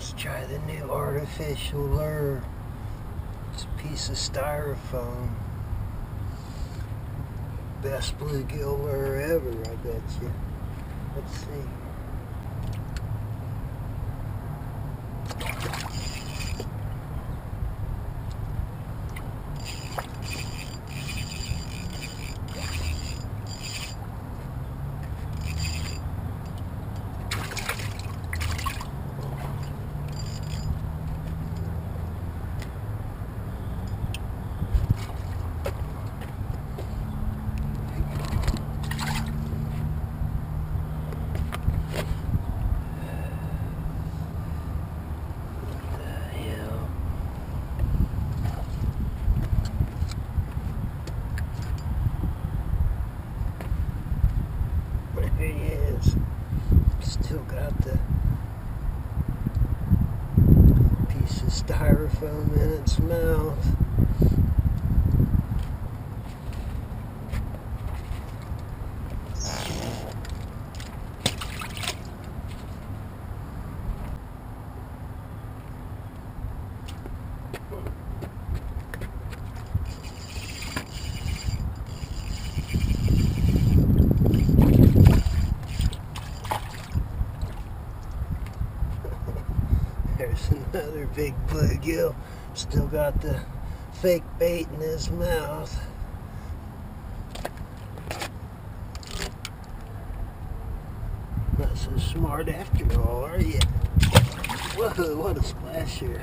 Let's try the new artificial lure. It's a piece of styrofoam. Best bluegill lure ever, I bet you. Let's see. There he is. Still got the piece of styrofoam in its mouth. There's another big bluegill. Still got the fake bait in his mouth. Not so smart after all, are you? Whoa, what a splasher.